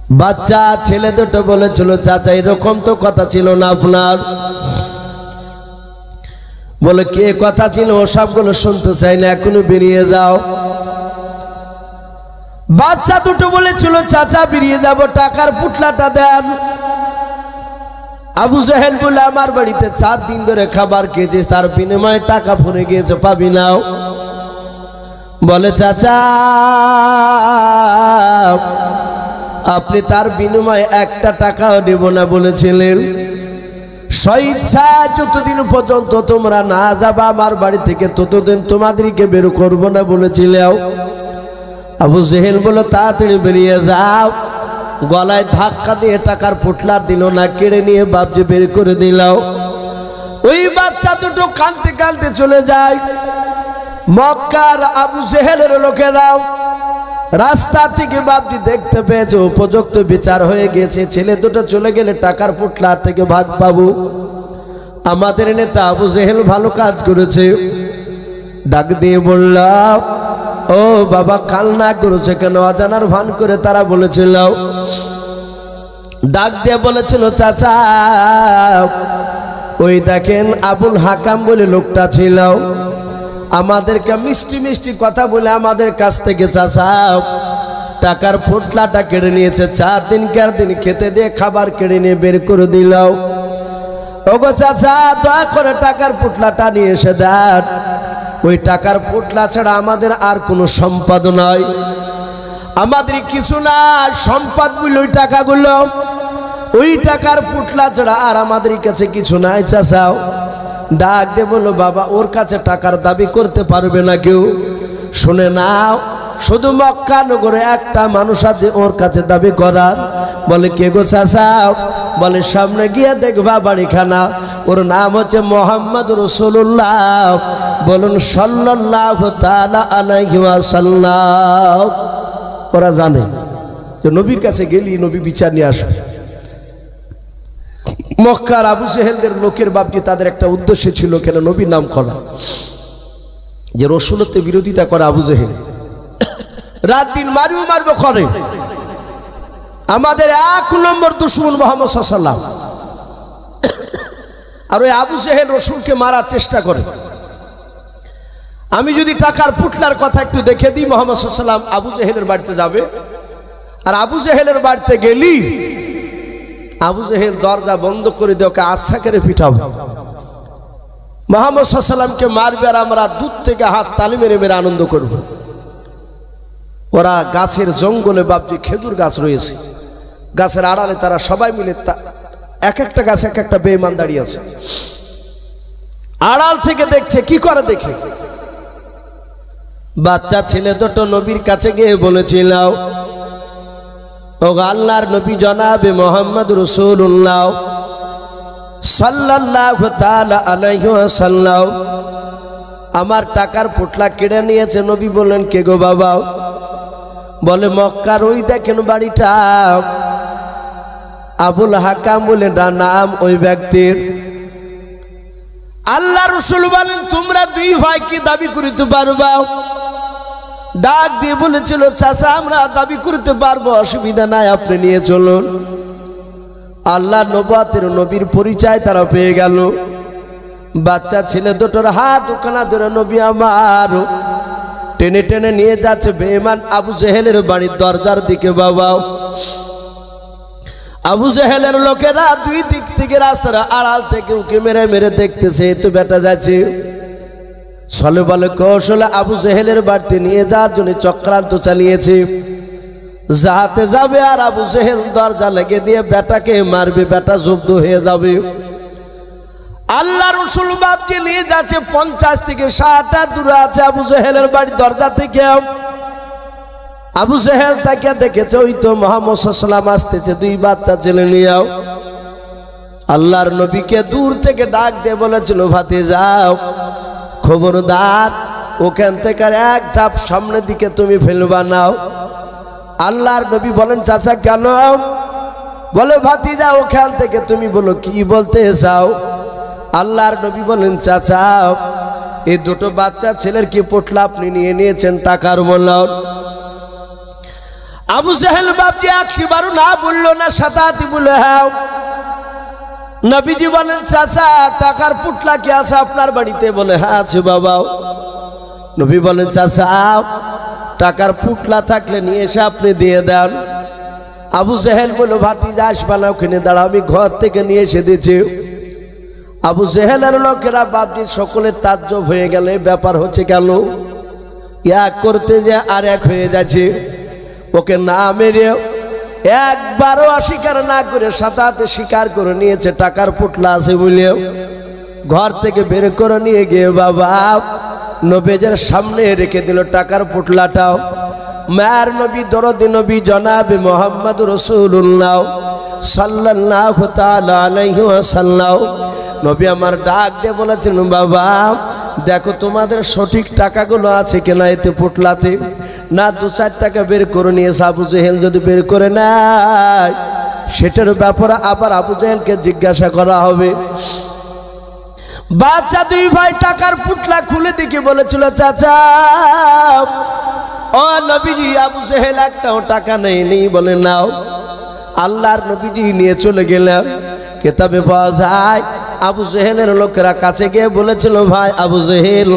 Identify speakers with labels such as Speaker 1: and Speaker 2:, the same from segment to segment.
Speaker 1: বাচ্চা ছেলে দুটো বলেছিল, চাচা এরকম তো কথা ছিল না আপনার। বলে কে কথা ছিল, ও সবগুলো শুনতে চাই না, এখনো বেরিয়ে যাও। বাচ্চা দুটো বলেছিল, চাচা বেরিয়ে যাব, টাকার পুটলাটা দেন। আবু জেহেল বলে, আমার বাড়িতে 4 দিন ধরে খাবার খেয়েছিস, তার বিনিময়ে টাকা ফুরে গিয়েছে, পাবি নাও। বলে চাচা আপনি তার বিনিময়ে 1টা টাকাও দেব না বলেছিলেন। স্বেচ্ছা যতদিন পর্যন্ত তোমরা না যাবা আমার বাড়ি থেকে ততদিন তোমাদেরকে বের করব না বলেছিলাম। আবু জেহেল বলে, তাড়াতাড়ি বেরিয়ে যাও। গলায় ধাক্কা দিয়ে টাকার পুটলা দিল না, কেড়ে নিয়ে বাপজি বের করে দিল। ওই বাচ্চা দুটো কাঁদতে কাঁদতে চলে যায়। মক্কার আবু জেহেলের লোকেরাও রাস্তা থেকে বাপজি দেখতে পেয়েছে উপযুক্ত বিচার হয়ে গেছে, ছেলে দুটো চলে গেলে টাকার পুটলা থেকে ভাগ পাবো। আমাদের নেতা আবু জেহেল ভালো কাজ করেছে। ডাক দিয়ে বললাম, ও বাবা কান্না করেছে কেন? অজানার ভান করে তারা বলেছিল। ডাক দিয়ে বলেছিল, চাচা ওই দেখেন আবুল হাকাম বলে লোকটা ছিল, আমাদেরকে মিষ্টি মিষ্টি কথা বলে আমাদের কাছ থেকে চাচা টাকার পুটলাটা কেড়ে নিয়েছে। 4 দিন খেতে দিয়ে খাবার কেড়ে নিয়ে বের করে দিল। ওগো চাচা দয়া করে টাকার পুটলাটা নিয়ে এসে দেন। ওই টাকার পুটলা ছাড়া আমাদের আর কোনো সম্পদ নয়, আমাদের কিছু না, সম্পদ বলে ওই টাকাগুলো, ওই টাকার পুটলা ছাড়া আর আমাদের কাছে কিছু নাই। চাচাও ডাক দিয়ে বললো, বাবা ওর কাছে টাকার দাবি করতে পারবে না কেউ। শুনে নাও, শুধু মক্কা নগরে একটা মানুষ আছে ওর কাছে দাবি করার। বলে কে গো চাচা? বলে সামনে গিয়ে দেখবা বাড়িখানা, ওর নাম হচ্ছে মোহাম্মদ রাসূলুল্লাহ। বলুন সাল্লাল্লাহু তাআলা আলাইহি ওয়াসাল্লাম। ওরা জানে যে নবীর কাছে গেলি নবী বিচার নিয়ে আসবে। মক্কার আবু জেহেলদের লোকের বাপজি তাদের একটা উদ্দেশ্য ছিল, কেন নবীর নাম করা, যে রসুলত্বের বিরোধিতা করে আবু জেহেল রাত দিন মারবো করে। আমাদের 1 নম্বর দুশমন মুহাম্মদ সাল্লাল্লাহু আলাইহি ওয়াসাল্লাম। আর ওই আবু জেহেল রসুলকে মারার চেষ্টা করে। আমি যদি টাকার পুটলার কথা একটু দেখে দিই, মুহাম্মদ সাল্লাল্লাহু আলাইহি ওয়াসাল্লাম আবু জেহেলের বাড়িতে যাবে, আর আবু জেহেলের বাড়িতে গেলি আবু জেহেল দরজা বন্ধ করে দিয়ে ওকে আচ্ছা করে পিটাবো। মুহাম্মদ সাল্লাল্লাহু আলাইহি ওয়াসাল্লামকে মারবে আর আমরা দূর থেকে হাত তালি মেরে মেরে আনন্দ করব। ওরা গাছের জঙ্গলে বাপজি খেজুর গাছ রয়েছে, গাছের আড়ালে তারা সবাই মিলে এক একটা গাছ এক একটা বেঈমান দাঁড়িয়ে আছে। আড়াল থেকে দেখছে, কি করে দেখে, বাচ্চা ছেলে দুটো নবীর কাছে গিয়ে বলেছিল, ও আল্লাহর নবী জনাবে মোহাম্মদ রাসূলুল্লাহ সাল্লাল্লাহু তাআলা আলাইহি ওয়াসাল্লাম আমার টাকার পুটলা কেড়ে নিয়েছে। নবী বললেন, কে গো বাবা? বলে মক্কার ওই দেখেন বাড়িটা, আবুল হাকাম বলে নাম ওই ব্যক্তির। আল্লাহ রাসূল বলেন, তোমরা 2 ভাই কি দাবি করিতে পারবা? ডাক দিয়ে বলেছিল, চাচা আমরা দাবি করতে পারবো, অসুবিধা নাই, আপনি নিয়ে চলুন। আল্লাহ নবুয়তের নবীর পরিচয় তারা পেয়ে গেল। বাচ্চা ছেলে দুটোর হাত ওখানা ধরে নবী আমার টেনে টেনে নিয়ে যাচ্ছে বেঈমান আবু জেহেলের বাড়ির দরজার দিকে। বাবা আবু জেহেলের লোকেরা 2 দিক থেকে রাস্তার আড়াল থেকে উকে মেরে মেরে দেখতেছে, তো বেটা যাচ্ছে। ছলে বলে কৌশলে আবু জেহেলের বাড়িতে নিয়ে যাওয়ার জন্য চক্রান্ত চালিয়েছে। যাতে যাবে আর আবু জেহেল দরজা লেগে দিয়ে বেটাকে মারবে, বেটা জব্দ হয়ে যাবে। আল্লাহ রাসূল বাপকে নিয়ে যাচ্ছে 50 থেকে 60টা দূরে আছে আবু জেহেলের বাড়ির দরজা থেকে। আবু জেহেল তাকে দেখেছে, ওই তো মুহাম্মদ সাল্লাল্লাহু আলাইহি ওয়াসাল্লাম আসতেছে 2 বাচ্চা ছেলে নিয়ে। আল্লাহর নবীকে দূর থেকে ডাক দিয়ে বলেছিল, ভাতিজাও খবরদার ওখান থেকে 1 ধাপ সামনের দিকে তুমি ফেলবা নাও। আল্লাহর নবী বলেন, চাচা কেন? বলে ভাতিজা ওখান থেকে তুমি বলো কি বলতে চাও। আল্লাহর নবী বলেন, চাচা এই 2টো বাচ্চা ছেলের কি পোটলা আপনি নিয়ে নিয়েছেন টাকার মূল্য? আবু জেহেল বাপজি একবারও না বললো না, সাতাতি বলে হ্যাঁ। নবীজি বলেন চাচা টাকার পুটলা কি আছে আপনার বাড়িতে? বলে হ্যাঁ আছে বাবা। নবী বলেন চাচা টাকার পুটলা থাকলে নিয়ে এসে আপনি দিয়ে দেন। আবু জেহেল বলল ভাতিজা আসবা না, ওখানে দাঁড়া, আমি ঘর থেকে নিয়ে এসে দিয়েছি। আবু জেহেলের লোকেরা বাপজি সকলে তাজ্জব হয়ে গেলে ব্যাপার হচ্ছে কেন? এক করতে যে আর এক হয়ে যাচ্ছে। ওকে না মেরে একবারও অস্বীকার না করে সাথে স্বীকার করে নিয়েছে টাকার পুটলা আছে বলেও। ঘর থেকে বের করে নিয়ে গিয়ে বাবা নবীজের সামনে রেখে দিল টাকার পুটলাটাও। মায়ের নবী দরদি নবী জনাবে মোহাম্মদ রাসূলুল্লাহ সাল্লাল্লাহু তাআলা আলাইহি ওয়াসাল্লাম নবী আমার ডাক দিয়ে বলেছেন বাবা দেখো তোমাদের সঠিক টাকাগুলো আছে কিনা এতে পুটলাতে। না 2-4 টাকা বের করে নিয়েছে। আবু জেহেল যদি বের করে নেয় সেটার ব্যাপারে আবার আবু জেহেলকে জিজ্ঞাসা করা হবে। বাচ্চা দুই ভাই টাকার পুটলা খুলে দিকে বলেছিল চাচা ও নবীজি আবু জেহেল একটাও টাকা নেই। বলে নাও। আল্লাহর নবীজি নিয়ে চলে গেলেন। কিতাবে পাওয়া যায় আবু জেহেলের লোকেরা কাছে গিয়ে বলেছিল ভাই আবু জেহেল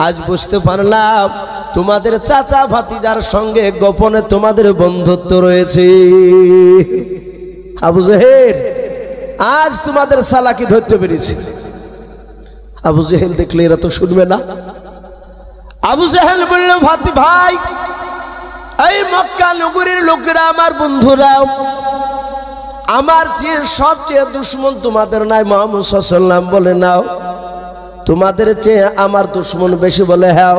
Speaker 1: আজ বুঝতে পারলাম তোমাদের চাচা ভাতিজার সঙ্গে গোপনে তোমাদের বন্ধুত্ব রয়েছে। আবু জেহেল আজ তোমাদের চালাকি ধরতে পেরেছি। আবু জেহেল দেখলে এরা তো শুনবে না। আবু জেহেল বলল ভাই এই মক্কা নগরীর লোকেরা আমার বন্ধুরা, আমার চেয়ে সবচেয়ে দুশ্মন তোমাদের নাই মুহাম্মদ সাল্লাল্লাহু আলাইহি ওয়াসাল্লাম। বলে নাও। তোমাদের চেয়ে আমার দুশ্মন বেশি? বলে হ্যাঁ।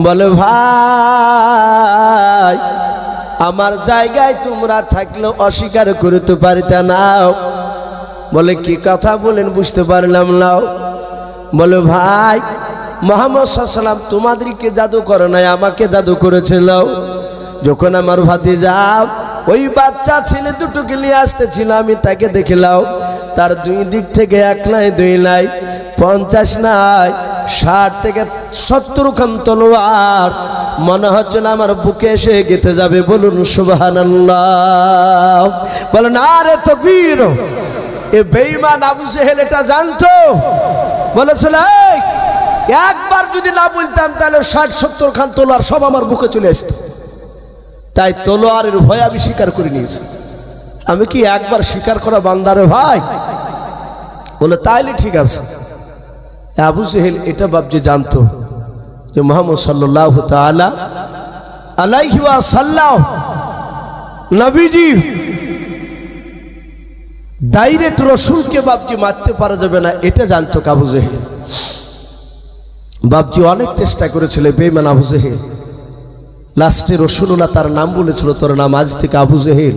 Speaker 1: বলে ভাই আমার জায়গায় তোমরা থাকলেও অস্বীকার করতে পারিতে নাও। বলে কি কথা বলেন বুঝতে পারলাম না। বলে ভাই মুহাম্মদ সাল্লাল্লাহু আলাইহি ওয়াসাল্লাম তোমাদেরকে জাদু করে নাই, আমাকে জাদু করেছিল। যখন আমার ভাতিজা ওই বাচ্চা ছেলে দুটোকে নিয়ে আসতেছিল আমি তাকে দেখলাম তার দুই দিক থেকে 1 নাই 2 নাই 50 নাই 60 থেকে 70 খান তলোয়ার মনে হচ্ছে না আমার বুকে এসে গেঁথে যাবে। বলুন সুবহানাল্লাহ। বলেন আরে তাকবীর। এ বেঈমান আবু জেহেল এটা জানতো। বলেছিল একবার যদি না বলতাম তাহলে 60-70 খান তলোয়ার সব আমার বুকে চলে আসতো। তাই তলোয়ারের ভয় আমি স্বীকার করে নিয়েছি। আমি কি একবার স্বীকার করা বান্দারে ভাই? বলে তাইলে ঠিক আছে। আবু জেহেল এটা বাপজি জানতো যে মুহাম্মদ সাল্লাল্লাহু তাআলা আলাইহি ওয়াসাল্লাম নবীজি ডাইরেক্ট রসুলকে বাপজি মারতে পারা যাবে না, এটা জানতো আবু জেহেল। বাপজি অনেক চেষ্টা করেছিল বেঈমান আবু জেহেল। লাস্টে রসুলুল্লাহ তার নাম বলেছিল তোর নাম আজ থেকে আবু জেহেল,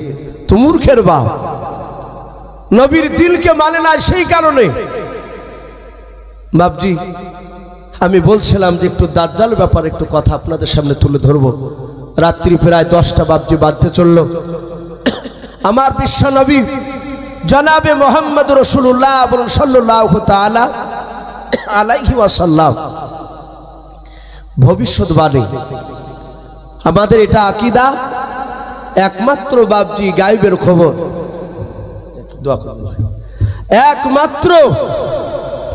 Speaker 1: তো মূর্খের বাপ। নবীর দিলকে মানে না সেই কারণে। বাপজি আমি বলছিলাম যে একটু দাজ্জাল ব্যাপারে একটু কথা আপনাদের সামনে তুলে ধরবো। রাত্রি প্রায় 10টা বাপজি বাজতে চলল। আমার বিশ্ব নবী জনাবে মোহাম্মদ রাসূলুল্লাহ সাল্লাল্লাহু তাআলা আলাইহি ওয়াসাল্লাম ভবিষ্যৎবাণী আমাদের এটা আকীদা। একমাত্র বাপজি গায়বের খবর একমাত্র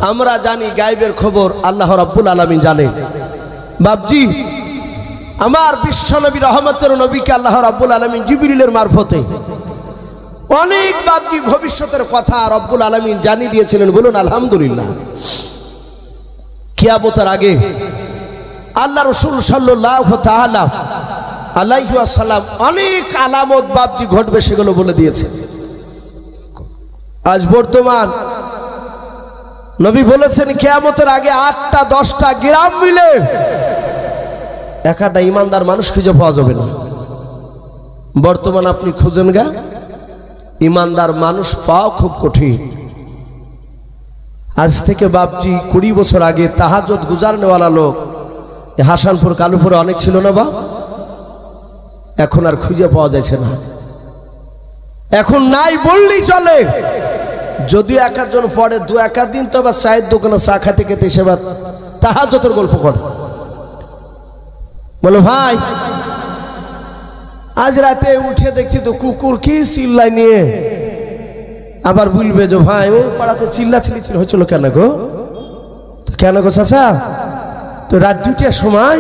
Speaker 1: আমরা জানি গায়বের খবর আল্লাহ রাব্বুল আলামিন জানেন। বাপজি আমার বিশ্বনবী রহমতের নবীকে আল্লাহ রাব্বুল আলামিন জিবরিলের মারফতে অনেক বাপজি ভবিষ্যতের কথা রব্বুল আলামিন জানিয়ে দিয়েছিলেন। বলুন আলহামদুলিল্লাহ। কিয়ামতের আগে আল্লাহ রাসূল সাল্লাল্লাহু তাআলা আলাইহি ওয়াসাল্লাম অনেক আলামত বাপজি ঘটবে সেগুলো বলে দিয়েছে। আজ বর্তমান নবী বলেছেন কিয়ামতের আগে 8টা 10টা গ্রাম মিলে একটা ইমানদার মানুষ খুঁজে পাওয়া যাবে না। বর্তমান আপনি খুঁজেন গা ইমানদার মানুষ পাওয়া খুব কঠিন। আজ থেকে বাপজি 20 বছর আগে তাহাজ্জুদ গুজারনেওয়ালা লোক হাসানপুর কালুপুরে অনেক ছিল না বাপ? এখন আর খুঁজে পাওয়া যাচ্ছে না। এখন নাই বললেই চলে। যদিও এক একজন পড়ে 2-1 দিন তো আবার চায়ের দোকানে চা খাতে খেতে সেবার তাহাজ্জুদের গল্প করে। বলো ভাই আজ রাতে উঠে দেখছি তো কুকুর কি চিল্লাই নিয়ে, আবার বলবে যে ভাই ও পাড়াতে চিল্লাচিল্লি হয়েছিল কেন গো? তো কেন গো চাচা? তো রাত 2টার সময়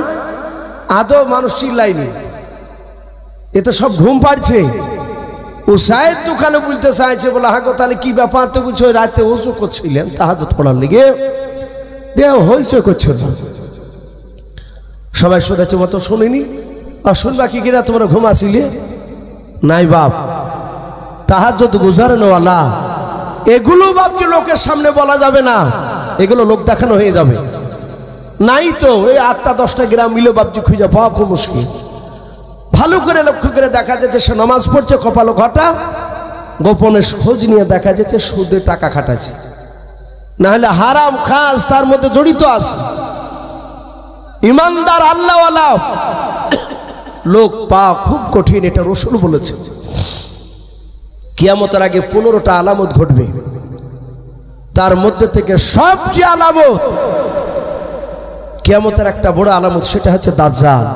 Speaker 1: আদৌ মানুষ চিল্লাইনি, এ তো সব ঘুম পাড়ছে। ও সাহেব দোকানে বলতে চাইছে, বলে হাগো তাহলে কি ব্যাপার? তো বলছো রাতে ওযু করছিলেন তাহাজ্জুদ পড়ার লেগে, দেহ হইচই করছিল। সবাই শুনেছে মতো শুনিনি, আর শুনবা কি কিনা তোমরা ঘুমাছিলে? নাই বাপ, তাহাজ্জুদ গুজারনেওয়ালা এগুলো বাপকে লোকের সামনে বলা যাবে না, এগুলো লোক দেখানো হয়ে যাবে। নাই তো এই 8টা-10টা গ্রাম মিলে বাপজি খুঁজে পাওয়া খুব মুশকিল। ভালো করে লক্ষ্য করে দেখা যাচ্ছে সে নামাজ পড়ছে, কপালো ঘটা, গোপনে খোঁজ নিয়ে দেখা যাচ্ছে সুদে টাকা খাটাচ্ছে, না হলে হারাম খাস তার মধ্যে জড়িত আছে। ইমানদার আল্লাহওয়ালা লোক পাওয়া খুব কঠিন, এটা রাসূল বলেছে। কিয়ামতের আগে 15টা আলামত ঘটবে, তার মধ্যে থেকে সবচেয়ে আলামত, কিয়ামতের একটা বড় আলামত, সেটা হচ্ছে দাজ্জাল।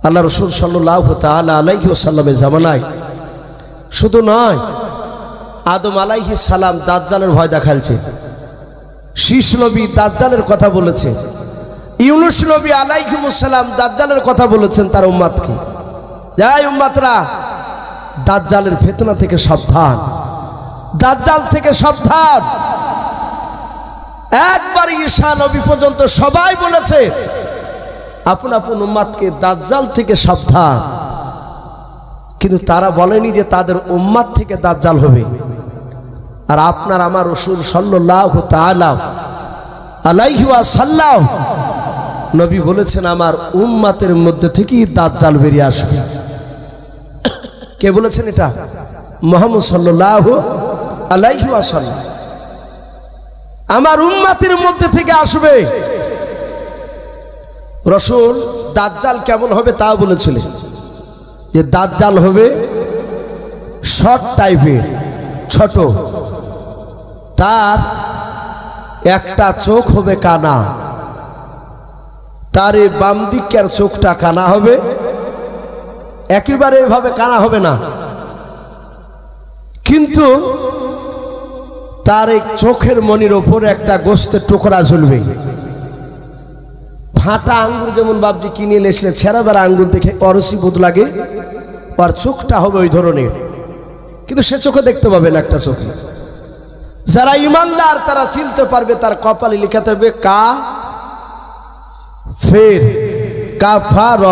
Speaker 1: আল্লাহ রাসূল সাল্লাল্লাহু তাআলা আলাইহি ওয়াসাল্লামের জামানায় শুধু নয়, আদম আলাইহিস সালাম দাজ্জালের ভয় দেখালছে, শীষ নবী দাজ্জালের কথা বলেছে, ইউনূস নবী আলাইহিস সালাম দাজ্জালের কথা বলেছেন তার উম্মতকে, যাই উম্মতরা দাজ্জালের ফিতনা থেকে সাবধান, দাজ্জাল থেকে সাবধান। একবার ঈসা নবী পর্যন্ত সবাই বলেছে আপন আপন উম্মতকে দাজ্জাল থেকে সাবধান, কিন্তু তারা বলেনি যে তাদের উম্মত থেকে দাজ্জাল হবে। আর আপনার আমার রাসূল সাল্লাল্লাহু তাআলা আলাইহি ওয়াসাল্লাম নবী বলেছেন আমার উম্মতের মধ্যে থেকেই দাজ্জাল বেরিয়ে আসবে। কে বলেছেন এটা? মুহাম্মদ সাল্লাল্লাহু আলাইহি ওয়াসাল্লাম, আমার উম্মতের মধ্যে থেকে আসবে। রাসূল দাজ্জাল কেমন হবে তা বলেছিলেন, যে দাজ্জাল হবে শর্ট টাইপের, ছোট, তার একটা চোখ হবে কানা, তার এই বাম দিকের চোখটা কানা হবে, একেবারে এভাবে কানা হবে না, কিন্তু তার এই চোখের মনির ওপরে একটা গোস্তের টুকরা ঝুলবে। ফাটা আঙ্গুর যেমন বাপজি কিনে লেসলে ছেঁড়া বেড়া আঙ্গুর দেখে অরসি বোধ লাগে, আর চোখটা হবে ওই ধরনের, কিন্তু সে চোখে দেখতে পাবে না একটা চোখে। যারা ইমানদার তারা চিনতে পারবে, তার কপালে লিখাতে হবে কা ফের কাফার।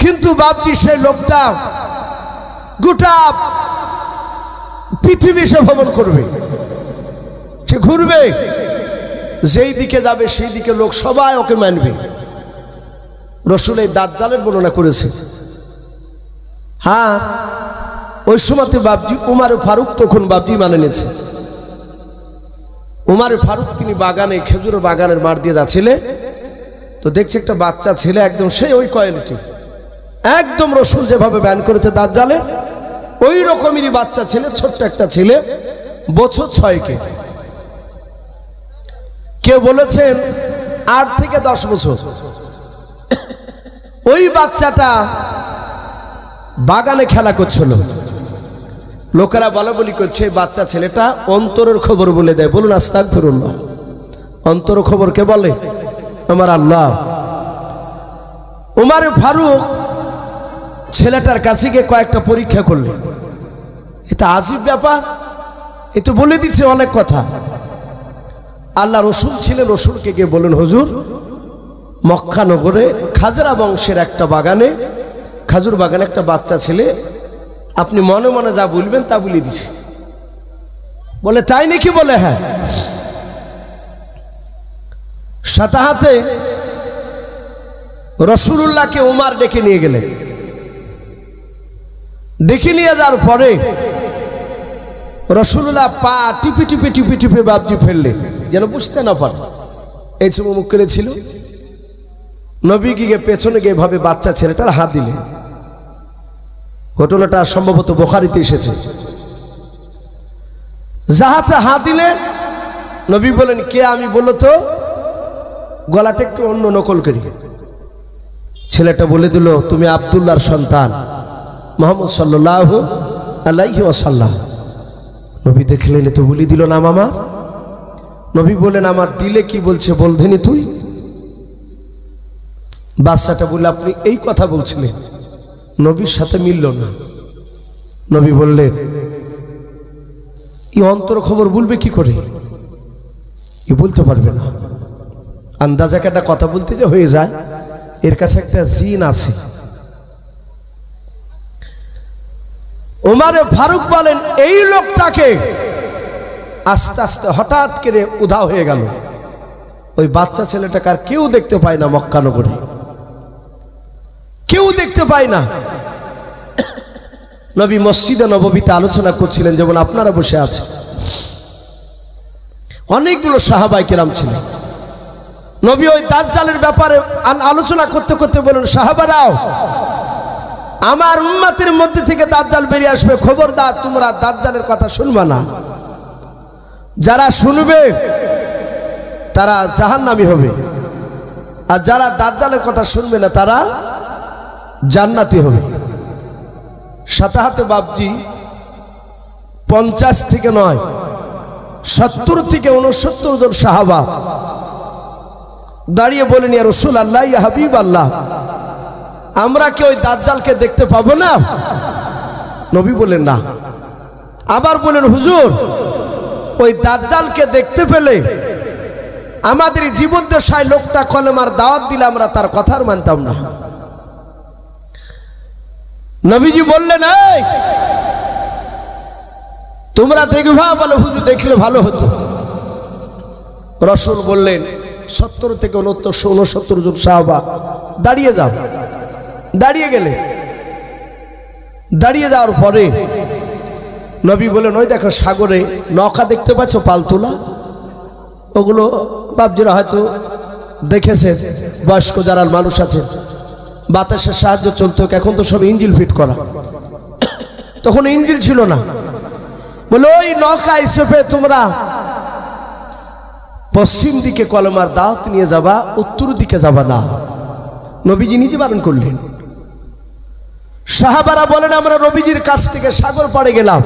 Speaker 1: কিন্তু বাপজি সেই লোকটা গোটা পৃথিবী সে ভ্রমণ করবে, সে ঘুরবে, যেই দিকে যাবে সেই দিকে লোক সবাই ওকে মানবে। রাসূল এই দাজ্জালের বর্ণনা করেছে। হ্যাঁ, ওই সময়তে বাপজি উমার ফারুক তখন বাপজি মানে নিয়েছে। উমার ফারুক তিনি বাগানে, খেজুর বাগানের মাঠ দিয়ে যাচ্ছিলেন, তো দেখছে একটা বাচ্চা ছেলে, একদম সেই ওই কোয়ালিটি, একদম রাসূল যেভাবে বয়ান করেছে দাজ্জালের ওই রকমেরই বাচ্চা ছেলে, ছোট্ট একটা ছেলে, বছর 6 কেউ বলেছেন 8 থেকে 10 বছর। ওই বাচ্চাটা বাগানে খেলা করছিল, লোকেরা বলা বলি করছে বাচ্চা ছেলেটা অন্তরের খবর বলে দেয়। বলুন আস্তাগফিরুল্লাহ। অন্তর খবর কে বলে? আমার আল্লাহ। উমার ফারুক ছেলেটার কাছে গিয়ে কয়েকটা পরীক্ষা করলেন। এটা আজীব ব্যাপার, এ তো বলে দিচ্ছে অনেক কথা। আল্লাহ রসুল ছিলেন, রসুলকে গিয়ে বলেন হুজুর, মক্কা নগরে খাজরা বংশের একটা বাগানে, খাজুর বাগানে একটা বাচ্চা ছেলে, আপনি মনে মনে যা বলবেন তা বলে দিছে। বলে তাই নাকি? বলে হ্যাঁ। সাথে হাতে রাসূলুল্লাহকে উমার ডেকে নিয়ে গেলেন। ডেকে নিয়ে যাওয়ার পরে রাসূলুল্লাহ পা টিপে টিপে টিপে টিপে বাবজি ফেললেন যেন বুঝতে না পারে। এই সময় মুখ করেছিল। নবী গিয়ে পেছনে গিয়ে ভাবে বাচ্চা ছেলেটার হাত দিলেন। ঘটনাটা সম্ভবত বুখারীতে এসেছে। যাহাতে হাত দিলেন, নবী বলেন কে? আমি বললো তো গলাটা একটু অন্য নকল করি। ছেলেটা বলে দিল, তুমি আব্দুল্লাহর সন্তান মুহাম্মদ সাল্লাল্লাহু আলাইহি ওয়াসাল্লাম। নবী দেখলেন তো বলে দিল নাম আমার। নবী বলেন, আমার দিলে কি বলছে বলধেনি তুই? বাচ্চাটা বললে, আপনি এই কথা বলছিলেন। নবীর সাথে মিলল না। নবী বললেন, এই অন্তর খবর বলবে কি করে? এ বলতে পারবে না। আন্দাজে একটা কথা বলতে যে হয়ে যায়, এর কাছে একটা জিন আছে। ওমরে ফারুক বলেন, এই লোকটাকে আস্তে আস্তে হঠাৎ করে উধাও হয়ে গেল। ওই বাচ্চা ছেলেটাকে আর কেউ দেখতে পায় না, মক্কা নগরে কেউ দেখতে পায় না। নবী মসজিদে নববীতে আলোচনা করছিলেন, যেমন আপনারা বসে আছেন। অনেকগুলো সাহাবায়ে কেরাম ছিলেন। নবী ওই দাজ্জালের ব্যাপারে আলোচনা করতে করতে বলেন, সাহাবারাও, আমার উম্মতের মধ্যে থেকে দাজ্জাল বেরিয়ে আসবে, খবরদার তোমরা দাজ্জালের কথা শুনবা না। যারা শুনবে তারা জাহান্নামী হবে, আর যারা দাজ্জালের কথা শুনবে না তারা জান্নাতি হবে। সাথে হাতে বাবজি 50 থেকে নয় 70 থেকে 69 জন সাহাবা দাঁড়িয়ে বলেন, ইয়া রাসূলুল্লাহ, ইয়া হাবিবাল্লাহ, আমরা কি ওই দাজ্জালকে দেখতে পাবো না? নবী বলেন না। আবার বলেন, হুজুর, ওই দাজ্জালকে দেখতে পেলে আমাদের জীবদ্দশায় লোকটা কলেমার দাওয়াত দিলে আমরা তার কথা আর মানতাম না। নবীজি বললেন, এই তোমরা দেখবা? বলে, হুজুর দেখলে ভালো হতো। রাসূল বললেন, 70 থেকে 69 জন সাহাবা দাঁড়িয়ে যাও। দাঁড়িয়ে গেলে, দাঁড়িয়ে যাওয়ার পরে নবী বলেন, ওই দেখো সাগরে নৌকা দেখতে পাচ্ছ, পালতোলা? ওগুলো বাপজিরা হয়তো দেখেছেন, বয়স্ক যারা মানুষ আছেন। বাতাসের সাহায্য চলতো, এখন তো সব ইঞ্জিল ফিট করা, তখন ইঞ্জিল ছিল না। বলে, ওই নৌকায় চেপে তোমরা পশ্চিম দিকে কলেমার দাওয়াত নিয়ে যাবা, উত্তর দিকে যাবা না। নবীজি নিজে বারণ করলেন। সাহাবারা বলেন, আমরা নবীজির কাছ থেকে সাগর পাড়ে গেলাম,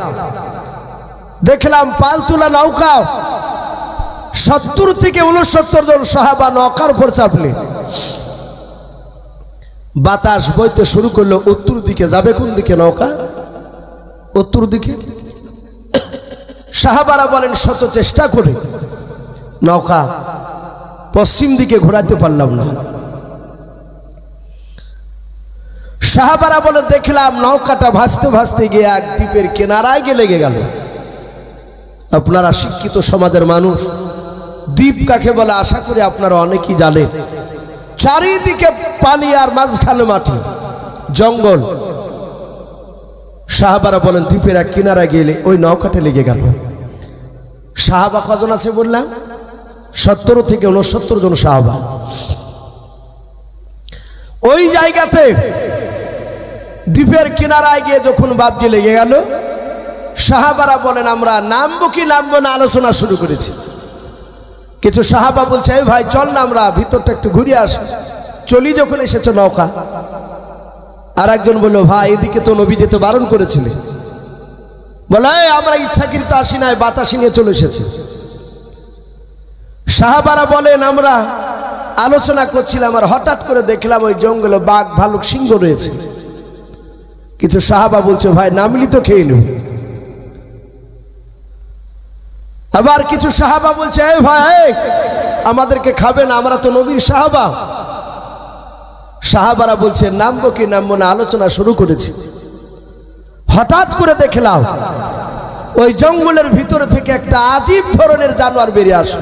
Speaker 1: দেখলাম পালতোলা নৌকা। 70 থেকে 69 জন সাহাবা নৌকার উপর চাপলে বাতাস বইতে শুরু করলো। উত্তর দিকে যাবে কোন দিকে নৌকা? উত্তর দিকে। সাহাবারা বলেন, শত চেষ্টা করে নৌকা পশ্চিম দিকে ঘোরাতে পারলাম না। সাহাবারা বলে, দেখলাম নৌকাটা ভাসতে ভাসতে গিয়ে এক দ্বীপের কিনারায় গিয়ে লেগে গেল। আপনারা শিক্ষিত সমাজের মানুষ, দ্বীপ কাকে বলে আশা করি আপনারা অনেকেই জানেন। চারিদিকে পানি আর মাঝখানে মাটি, জঙ্গল। সাহাবারা বলেন, দ্বীপের এক কিনারায় গেলে ওই নৌকাটা লেগে গেল। সাহাবা কজন আছে বললাম? 70 থেকে 69 জন সাহাবা। ওই জায়গাতে দ্বীপের কিনারায় গিয়ে যখন বাপজি লেগে গেল, সাহাবারা বলেন, আমরা নামবো কি নামবো না আলোচনা শুরু করেছি। কিছু সাহাবা বলছে, এই ভাই চল না আমরা ভিতরটা একটু ঘুরিয়ে আসি, চলি যখন এসেছে নৌকা। আর একজন বলল, ভাই এদিকে তো নবী যেতে বারণ করেছিলেন। বলে, আমরা ইচ্ছাকৃত আসি নাই, বাতাসি নিয়ে চলে এসেছি। সাহাবারা বলেন, আমরা আলোচনা করছিলাম আর হঠাৎ করে দেখলাম ওই জঙ্গলে বাঘ, ভালুক, সিংহ রয়েছে। কিছু সাহাবা বলছে, ভাই নামলি তো খেয়ে নেব। আবার কিছু সাহাবা বলছে, এই ভাই আমাদেরকে খাবে না, আমরা তো নবীর সাহাবা। সাহাবারা বলছে, নামবো কি নামবো না আলোচনা শুরু করেছি। হঠাৎ করে দেখলাম ওই জঙ্গলের ভিতরে থেকে একটা আজীব ধরনের জানোয়ার বেরিয়ে আসে।